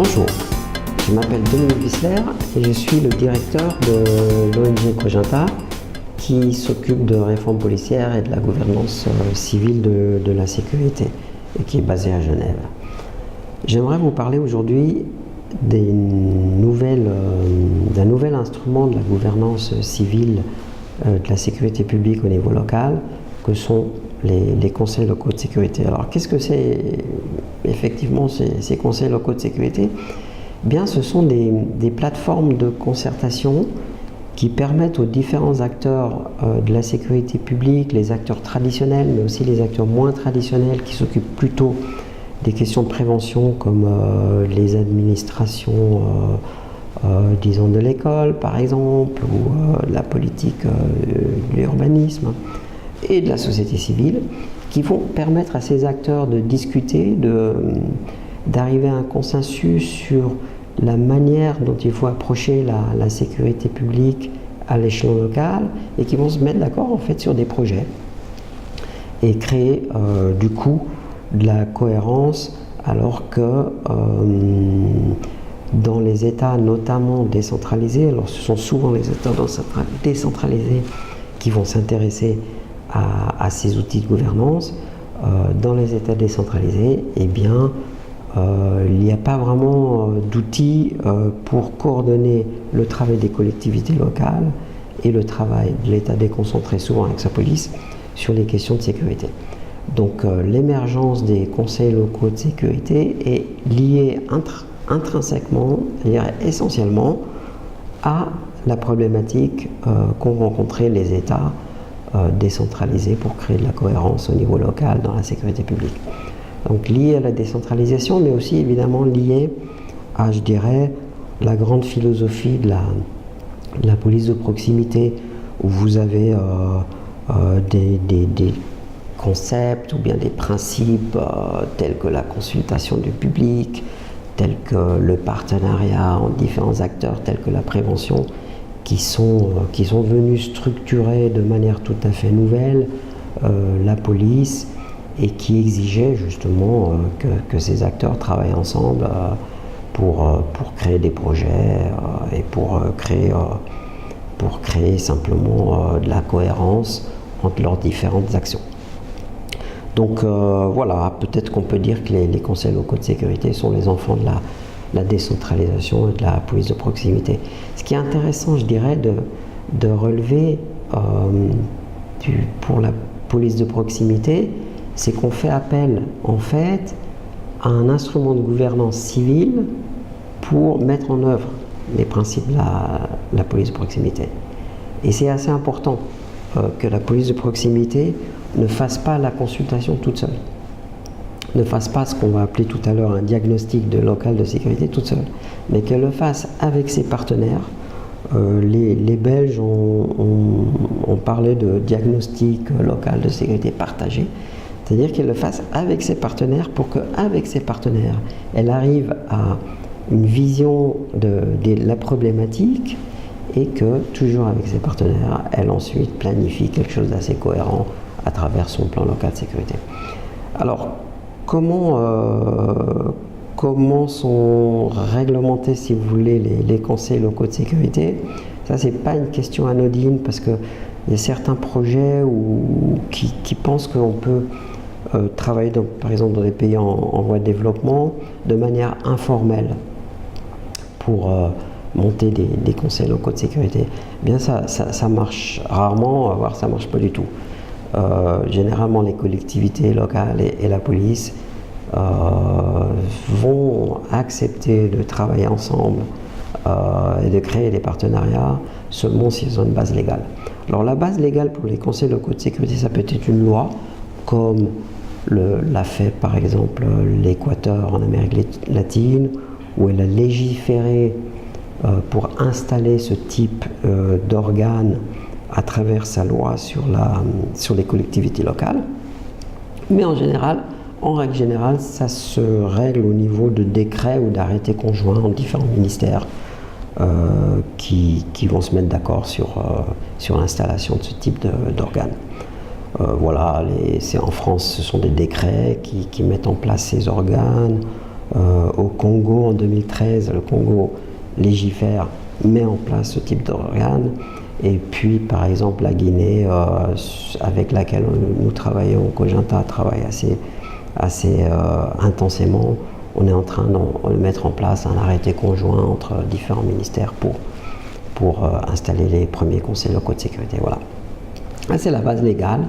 Bonjour, je m'appelle Dominique Wissler et je suis le directeur de l'ONG Cogenta qui s'occupe de réforme policière et de la gouvernance civile de la sécurité et qui est basée à Genève. J'aimerais vous parler aujourd'hui d'un nouvel instrument de la gouvernance civile de la sécurité publique au niveau local, que sont les conseils locaux de sécurité. Alors qu'est-ce que c'est effectivement ces conseils locaux de sécurité? Bien, ce sont des plateformes de concertation qui permettent aux différents acteurs de la sécurité publique, les acteurs traditionnels, mais aussi les acteurs moins traditionnels qui s'occupent plutôt des questions de prévention comme les administrations, disons de l'école par exemple, ou de la politique de l'urbanisme et de la société civile, qui vont permettre à ces acteurs de discuter, d'arriver à un consensus sur la manière dont il faut approcher la sécurité publique à l'échelon local, et qui vont se mettre d'accord en fait sur des projets et créer du coup de la cohérence, alors que dans les États notamment décentralisés, alors ce sont souvent les États décentralisés qui vont s'intéresser à ces outils de gouvernance, dans les États décentralisés, eh bien, il n'y a pas vraiment d'outils pour coordonner le travail des collectivités locales et le travail de l'État déconcentré, souvent avec sa police, sur les questions de sécurité. Donc l'émergence des conseils locaux de sécurité est liée intrinsèquement, je dirais essentiellement, à la problématique qu'ont rencontré les États décentralisés pour créer de la cohérence au niveau local dans la sécurité publique. Donc lié à la décentralisation, mais aussi évidemment lié à, je dirais, la grande philosophie de la police de proximité, où vous avez des concepts ou bien des principes tels que la consultation du public, tels que le partenariat entre différents acteurs, tels que la prévention, qui sont venus structurer de manière tout à fait nouvelle la police, et qui exigeaient justement que ces acteurs travaillent ensemble pour créer des projets et pour créer simplement de la cohérence entre leurs différentes actions. Donc voilà, peut-être qu'on peut dire que les conseils locaux de sécurité sont les enfants de la décentralisation et de la police de proximité. Ce qui est intéressant, je dirais, de relever pour la police de proximité, c'est qu'on fait appel en fait à un instrument de gouvernance civile pour mettre en œuvre les principes de la police de proximité. Et c'est assez important que la police de proximité ne fasse pas la consultation toute seule, ne fasse pas ce qu'on va appeler tout à l'heure un diagnostic de local de sécurité toute seule, mais qu'elle le fasse avec ses partenaires. Les Belges ont parlé de diagnostic local de sécurité partagé, c'est-à-dire qu'elle le fasse avec ses partenaires pour qu'avec ses partenaires, elle arrive à une vision de la problématique, et que, toujours avec ses partenaires, elle ensuite planifie quelque chose d'assez cohérent à travers son plan local de sécurité. Alors, comment sont réglementés, si vous voulez, les conseils locaux de sécurité? Ça, c'est pas une question anodine, parce qu'il y a certains projets qui pensent qu'on peut travailler, par exemple, dans des pays en voie de développement, de manière informelle, pour monter des conseils locaux de sécurité. Bien, ça marche rarement, voire ça marche pas du tout. Généralement, les collectivités locales et la police vont accepter de travailler ensemble et de créer des partenariats seulement s'ils ont une base légale. Alors la base légale pour les conseils locaux de sécurité, ça peut être une loi, comme l'a fait par exemple l'Équateur en Amérique latine, où elle a légiféré pour installer ce type d'organe à travers sa loi sur les collectivités locales. Mais en règle générale, ça se règle au niveau de décrets ou d'arrêtés conjoints entre différents ministères qui vont se mettre d'accord sur l'installation de ce type d'organe. Voilà, en France, ce sont des décrets qui mettent en place ces organes. Au Congo, en 2013, le Congo légifère, met en place ce type d'organe. Et puis, par exemple, la Guinée, avec laquelle nous travaillons, Cogenta travaille assez intensément. On est en train de mettre en place un arrêté conjoint entre différents ministères pour installer les premiers conseils locaux de sécurité. Voilà. Ça, c'est la base légale.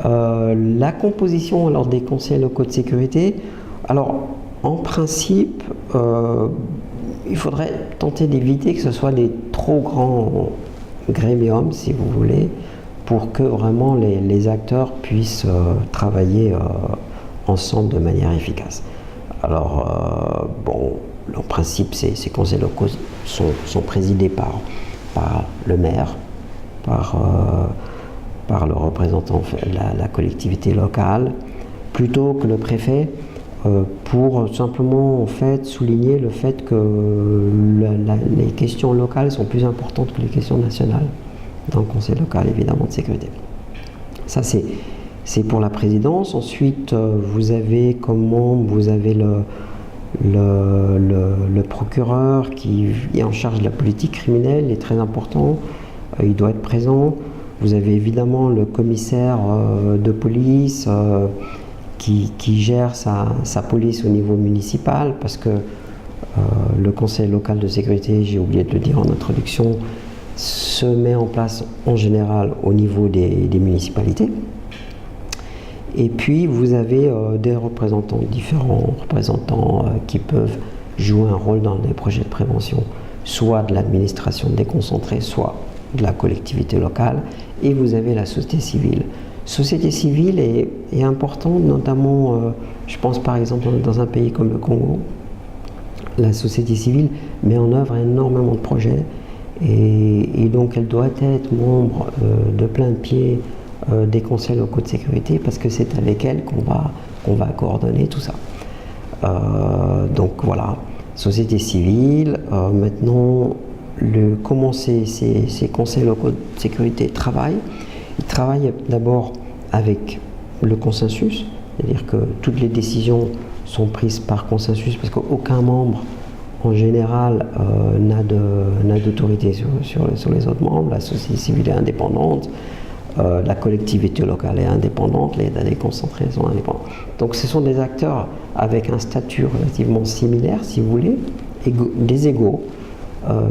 La composition alors, des conseils locaux de sécurité, alors en principe, il faudrait tenter d'éviter que ce soit des trop grands grémiums, si vous voulez, pour que vraiment les acteurs puissent travailler ensemble de manière efficace. Alors, en principe, ces conseils locaux sont présidés par le maire, par le représentant de la collectivité locale, plutôt que le préfet, pour simplement en fait, souligner le fait que les questions locales sont plus importantes que les questions nationales dans le conseil local, évidemment, de sécurité. Ça, c'est pour la présidence. Ensuite, vous avez comme membre, vous avez le procureur qui est en charge de la politique criminelle, il est très important, il doit être présent. Vous avez évidemment le commissaire de police qui gère sa police au niveau municipal, parce que le conseil local de sécurité, j'ai oublié de le dire en introduction, se met en place en général au niveau des municipalités. Et puis vous avez des représentants, différents représentants qui peuvent jouer un rôle dans des projets de prévention, soit de l'administration déconcentrée, soit de la collectivité locale. Et vous avez la société civile. Société civile est importante, notamment, je pense par exemple dans un pays comme le Congo. La société civile met en œuvre énormément de projets et donc elle doit être membre de plein de pied des conseils locaux de sécurité, parce que c'est avec elle qu'on va coordonner tout ça. Donc voilà, société civile. Maintenant, comment ces conseils locaux de sécurité travaillent? Ils travaillent d'abord avec le consensus, c'est-à-dire que toutes les décisions sont prises par consensus, parce qu'aucun membre en général n'a d'autorité sur les autres membres. La société civile est indépendante, la collectivité locale est indépendante, les États déconcentrés sont indépendants. Donc ce sont des acteurs avec un statut relativement similaire, si vous voulez, des égaux,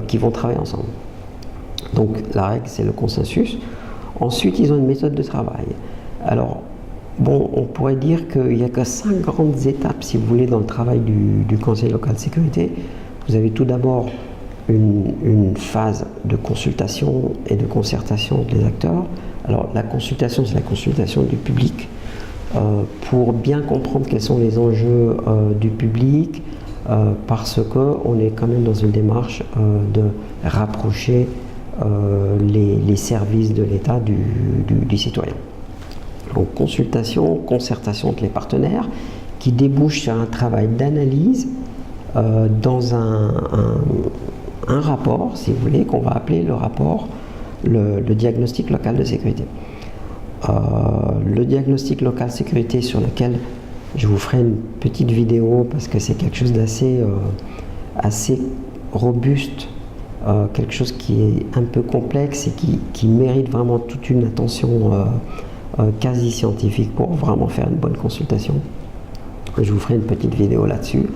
qui vont travailler ensemble. Donc la règle, c'est le consensus. Ensuite, ils ont une méthode de travail. Alors, on pourrait dire qu'il n'y a que 5 grandes étapes, si vous voulez, dans le travail du Conseil local de sécurité. Vous avez tout d'abord une phase de consultation et de concertation des acteurs. Alors, la consultation, c'est la consultation du public, pour bien comprendre quels sont les enjeux du public, parce qu'on est quand même dans une démarche de rapprocher les services de l'État du citoyen. Donc consultation, concertation avec les partenaires, qui débouche sur un travail d'analyse dans un rapport, si vous voulez, qu'on va appeler le rapport, le diagnostic local de sécurité. Le diagnostic local de sécurité, sur lequel je vous ferai une petite vidéo, parce que c'est quelque chose d'assez assez robuste, quelque chose qui est un peu complexe et qui mérite vraiment toute une attention quasi scientifique pour vraiment faire une bonne consultation. Je vous ferai une petite vidéo là-dessus.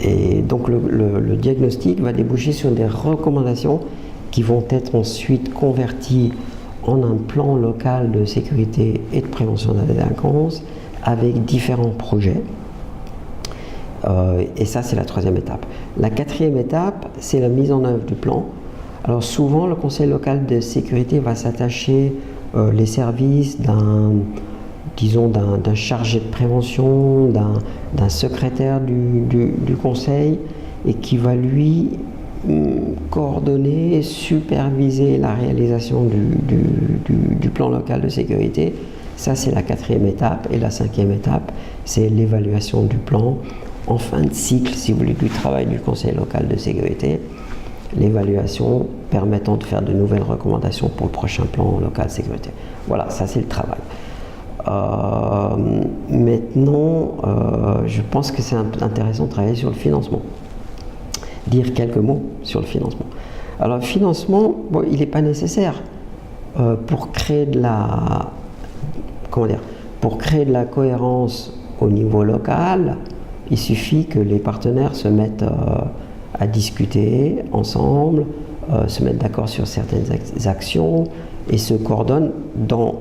Et donc le diagnostic va déboucher sur des recommandations qui vont être ensuite converties en un plan local de sécurité et de prévention de la délinquance avec différents projets. Et ça, c'est la 3e étape. La 4e étape, c'est la mise en œuvre du plan. Alors souvent, le conseil local de sécurité va s'attacher les services d'un chargé de prévention, d'un secrétaire du conseil, et qui va lui coordonner, superviser la réalisation du plan local de sécurité. Ça, c'est la 4e étape. Et la 5e étape, c'est l'évaluation du plan en fin de cycle, si vous voulez, du travail du conseil local de sécurité. L'évaluation permettant de faire de nouvelles recommandations pour le prochain plan local de sécurité. Voilà, ça c'est le travail. Maintenant, je pense que c'est intéressant de travailler sur le financement. Dire quelques mots sur le financement. Alors le financement, bon, il n'est pas nécessaire pour créer de la, pour créer de la cohérence au niveau local. Il suffit que les partenaires se mettent à discuter ensemble, se mettent d'accord sur certaines actions et se coordonnent dans,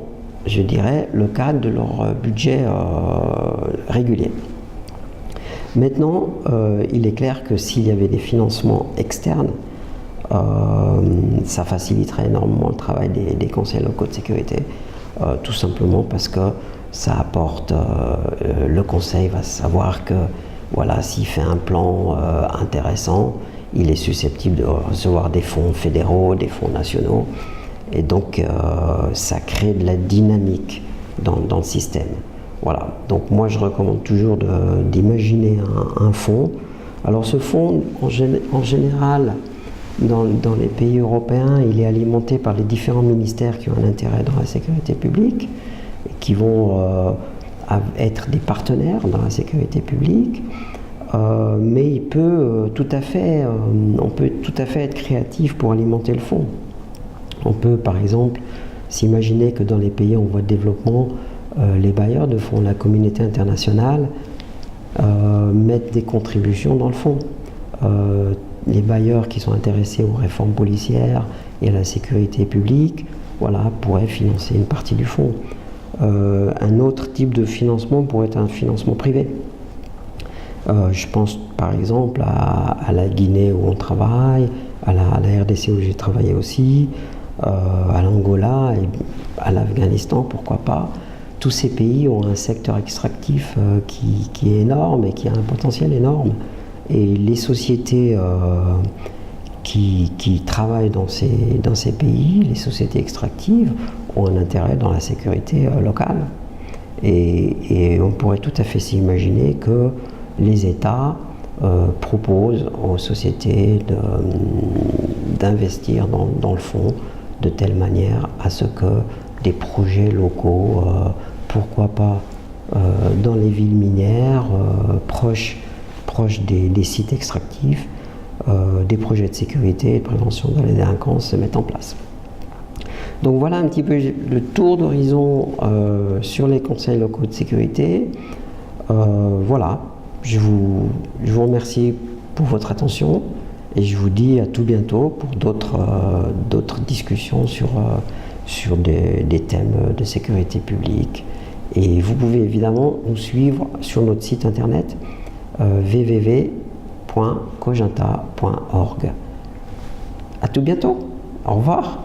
je dirais, le cadre de leur budget régulier. Maintenant, il est clair que s'il y avait des financements externes, ça faciliterait énormément le travail des conseils locaux de sécurité, tout simplement parce que ça apporte, le conseil va savoir que voilà, s'il fait un plan intéressant, il est susceptible de recevoir des fonds fédéraux, des fonds nationaux, et donc ça crée de la dynamique dans le système. Voilà, donc moi je recommande toujours d'imaginer un fonds. Alors ce fonds, en général, dans les pays européens, il est alimenté par les différents ministères qui ont un intérêt dans la sécurité publique, et qui vont être des partenaires dans la sécurité publique. Mais il peut tout à fait, on peut tout à fait être créatif pour alimenter le fonds. On peut par exemple s'imaginer que dans les pays en voie de développement, les bailleurs de fonds, la communauté internationale, mettent des contributions dans le fonds. Les bailleurs qui sont intéressés aux réformes policières et à la sécurité publique, voilà, pourraient financer une partie du fonds. Un autre type de financement pourrait être un financement privé. Je pense par exemple à la Guinée où on travaille, à la RDC où j'ai travaillé aussi, à l'Angola et à l'Afghanistan, pourquoi pas. Tous ces pays ont un secteur extractif qui est énorme et qui a un potentiel énorme. Et les sociétés qui travaillent dans ces pays, les sociétés extractives, ont un intérêt dans la sécurité locale. Et on pourrait tout à fait s'imaginer que les États proposent aux sociétés d'investir dans le fonds de telle manière à ce que des projets locaux, pourquoi pas dans les villes minières, proches des sites extractifs, des projets de sécurité et de prévention de la délinquance se mettent en place. Donc voilà un petit peu le tour d'horizon sur les conseils locaux de sécurité. Voilà, je vous remercie pour votre attention et je vous dis à tout bientôt pour d'autres discussions sur des thèmes de sécurité publique. Et vous pouvez évidemment nous suivre sur notre site internet www.cogenta.org. À tout bientôt. Au revoir.